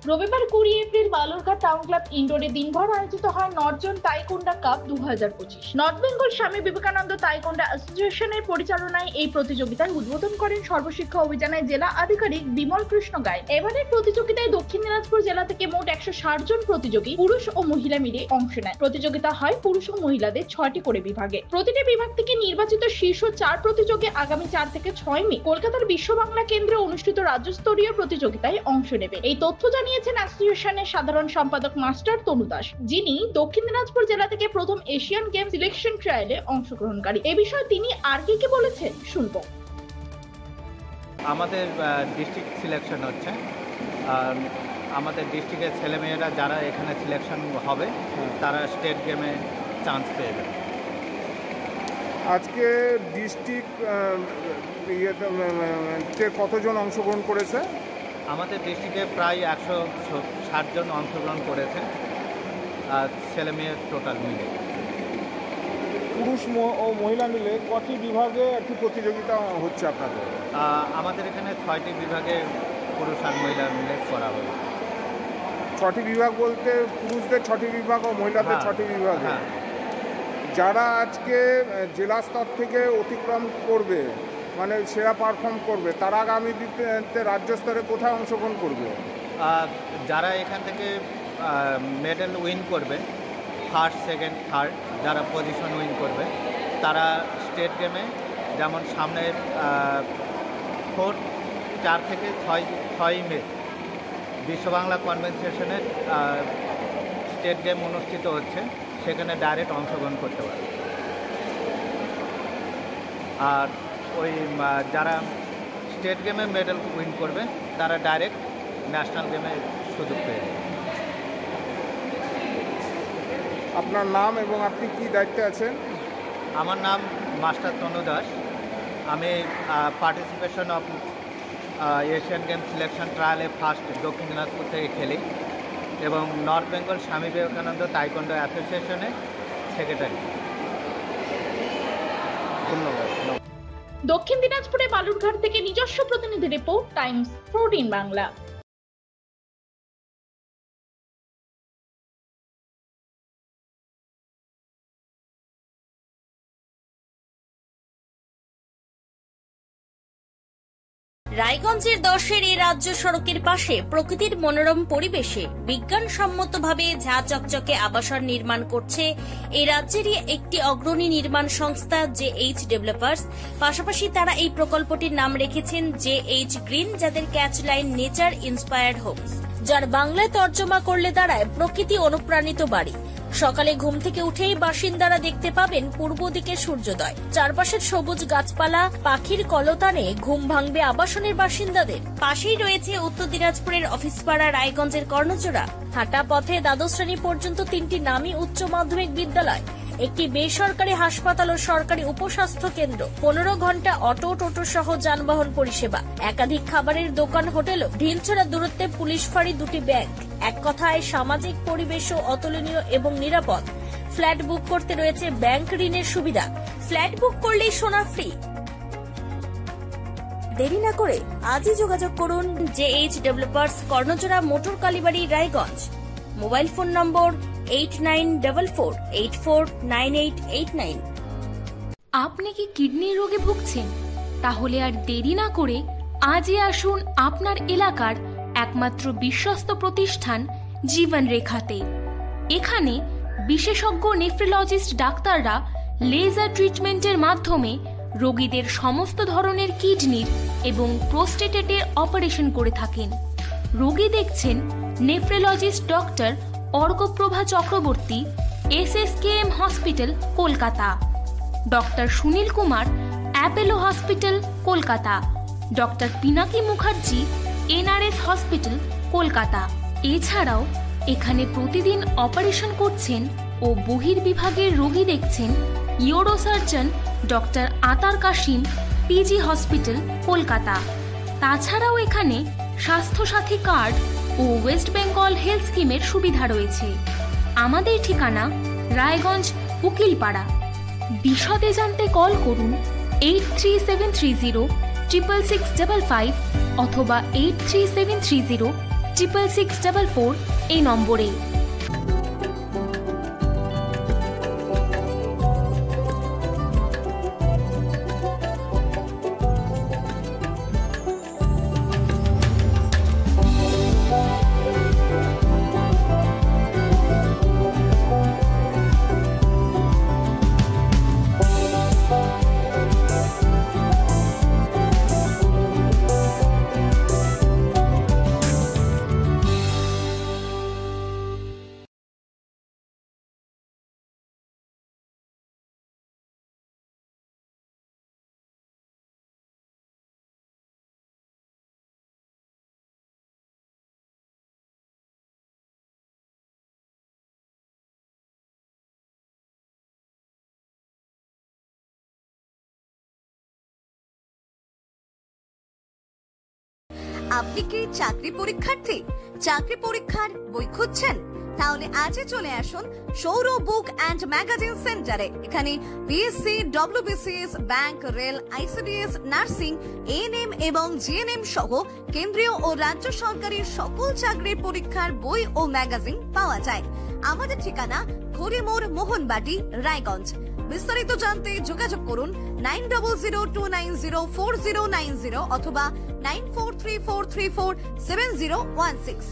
রবিবার 20 April Balurghat town club ইনডোরে দিনভর আয়োজিত হয় নর্থজন তাইকোন্ডা কাপ 2025। নর্থ বেঙ্গল স্বামী বিবেকানন্দ তাইকোন্ডা অ্যাসোসিয়েশনের পরিচালনায় এই প্রতিযোগিতায় উদ্বোধন করেন সর্বশিক্ষা অভিযানের জেলা আধিকারিক বিমল কৃষ্ণ গায়। এবারের প্রতিযোগিতায় দক্ষিণ দিনাজপুর জেলা থেকে মোট 160 জন প্রতিযোগী পুরুষ ও মহিলা মিলে অংশ নেয়। প্রতিযোগিতা হয় পুরুষ ও মহিলাদের 6টি করে বিভাগে। প্রতিটি বিভাগ থেকে নির্বাচিত শীর্ষ 4 প্রতিযোগী আগামী 4 থেকে 6 মে কলকাতার বিশ্ব বাংলা কেন্দ্রে অনুষ্ঠিত রাজ্যস্তরীয় প্রতিযোগিতায় অংশ নেবে। এই তথ্য জানিয়েছেন অ্যাসোসিয়েশনের সাধারণ সম্পাদক মাস্টার তনু দাস, যিনি দক্ষিণ দিনাজপুর জেলা থেকে প্রথম এশিয়ান গেমস সিলেকশন ট্রায়ালে অংশগ্রহণকারী। এ বিষয়ে তিনি আর কি বলেছেন শুনবো। আমাদের ডিস্ট্রিক্ট সিলেকশন হচ্ছে, আমাদের ডিস্ট্রিক্টের ছেলেমেয়েরা যারা এখানে সিলেকশন হবে তারা স্টেট গেমে চান্স পেয়ে যাবে। আজকে ডিস্ট্রিক্ট কতজন অংশগ্রহণ করেছে? আমাদের ডিস্ট্রিক্টে প্রায় 160 জন অংশগ্রহণ করেছে, আর ছেলেমেয়ের টোটাল মিলে। পুরুষ ও মহিলা মিলে কটি বিভাগে একটি প্রতিযোগিতা হচ্ছে আপনাদের? আমাদের এখানে 6টি বিভাগে পুরুষ আর মহিলা মিলে করা হয়েছে। 6টি বিভাগ বলতে পুরুষদের 6টি বিভাগ ও মহিলাদের 6টি বিভাগে। যারা আজকে জেলা স্তর থেকে অতিক্রম করবে, মানে সেরা পারফর্ম করবে, তারা আগামী দিনে রাজ্য স্তরে কোথায় অংশগ্রহণ করবে? যারা এখান থেকে মেডেল উইন করবে, ফার্স্ট সেকেন্ড থার্ড যারা পজিশন উইন করবে, তারা স্টেট গেমে, যেমন সামনে 4 থেকে 6 মে বিশ্ব বাংলা কনভেনশনের স্টেট গেম অনুষ্ঠিত হচ্ছে, সেখানে ডাইরেক্ট অংশগ্রহণ করতে পারে। আর ওই যারা স্টেট গেমে মেডেল উইন করবে তারা ডাইরেক্ট ন্যাশনাল গেমে সুযোগ পেয়ে যাবে। আপনার নাম এবং আপনি কি দায়িত্বে আছেন? আমার নাম মাস্টার তনু দাস। আমি participation of Asian game selection ট্রায়ালে ফার্স্ট দক্ষিণ দিনাজপুর থেকে খেলি এবং নর্থ বেঙ্গল স্বামী বিবেকানন্দ তাইকোন্ডা অ্যাসোসিয়েশনের সেক্রেটারি। ধন্যবাদ। দক্ষিণ দিনাজপুরে বালুরঘাট থেকে নিজস্ব প্রতিনিধি রিপোর্ট, টাইমস 14 বাংলা। রায়গঞ্জের 10-এর এই রাজ্য সড়কের পাশে প্রকৃতির মনোরম পরিবেশে বিজ্ঞানসম্মতভাবে ঝা চকচকে আবাসন নির্মাণ করছে এই রাজ্যেরই একটি অগ্রণী নির্মাণ সংস্থা JH ডেভেলপার্স। পাশাপাশি তারা এই প্রকল্পটির নাম রেখেছেন JH গ্রিন, যাদের catch line nature inspired homes, যার বাংলায় তর্জমা করলে দাঁড়ায় প্রকৃতি অনুপ্রাণিত বাড়ি। সকালে ঘুম থেকে উঠেই বাসিন্দারা দেখতে পাবেন পূর্ব দিকে সূর্যোদয়। চারপাশের সবুজ গাছপালা, পাখির কলতানে ঘুম ভাঙবে আবাসনের বাসিন্দাদের। পাশেই রয়েছে উত্তর দিনাজপুরের অফিসপাড়া রায়গঞ্জের কর্ণজোড়া। হাঁটা পথে দ্বাদশ শ্রেণী পর্যন্ত 3টি নামী উচ্চ মাধ্যমিক বিদ্যালয়, একটি বেসরকারি হাসপাতাল ও সরকারি উপস্বাস্থ্য কেন্দ্র, 15 ঘন্টা অটো টোটো সহ যানবাহন পরিষেবা, একাধিক খাবারের দোকান, হোটেলও, ঢিলছড়া দূরত্বে পুলিশ ফাঁড়ি, 2টি ব্যাংক। এক কথায় সামাজিক পরিবেশও অতুলনীয় এবং নিরাপদ। ফ্ল্যাট বুক করতে রয়েছে ব্যাংক ঋণের সুবিধা। ফ্ল্যাট বুক করলেই সোনা ফ্রি। দেরি না করে আজই যোগাযোগ করুন JH developers, Karnajora, motor Kalibari, Raiganj. Mobile phone number 8944849889। আপনি কি কিডনি রোগে ভুগছেন? তাহলে আর দেরি না করে আজই আসুন আপনার এলাকার একমাত্র বিশ্বস্ত প্রতিষ্ঠান জীবন রেখাতে। এখানে বিশেষজ্ঞ নেফ্রোলজিস্ট ডাক্তাররা লেজার ট্রিটমেন্টের মাধ্যমে রোগীদের সমস্ত ধরনের কিডনির এবং প্রোস্টেটের অপারেশন করে থাকেন। রোগী দেখছেন nephrologist doctor Arkaprabha Chakraborty, SSKM hospital, Kolkata. Doctor Sunil Kumar, Apollo hospital, Kolkata. Doctor Pinaki Mukherjee, NRS hospital, Kolkata. এছাড়াও এখানে প্রতিদিন অপারেশন করছেন ও বহির্বিভাগের রোগী দেখছেন ইউরোসার্জন ডক্টর আতার কাশিম, PG হসপিটাল, কলকাতা। তাছাড়াও এখানে স্বাস্থ্যসাথী কার্ড ও ওয়েস্ট বেঙ্গল হেলথ স্কিমের সুবিধা রয়েছে। আমাদের ঠিকানা রায়গঞ্জ, উকিলপাড়া। বিশদে জানতে কল করুন 8373066655 অথবা 83730 6644 এই নম্বরে। আপনি কি চাকরি পরীক্ষার্থী? চাকরি পরীক্ষার বই খুঁজছেন? তাহলে আজই চলে আসুন সৌর বুক অ্যান্ড ম্যাগাজিন সেন্টারে। এখানে BSc, WBCS, bank, rail, ICDS, nursing, ANM এবং জিএনএম সহ কেন্দ্রীয় ও রাজ্য সরকারের সকল চাকরির পরীক্ষার বই ও ম্যাগাজিন পাওয়া যায়। আমাদের ঠিকানা ঘড়িমোড়, মোহনবাটি, রায়গঞ্জ। বিস্তারিত জানতে যোগাযোগ করুন 9002904090 অথবা 9434347016।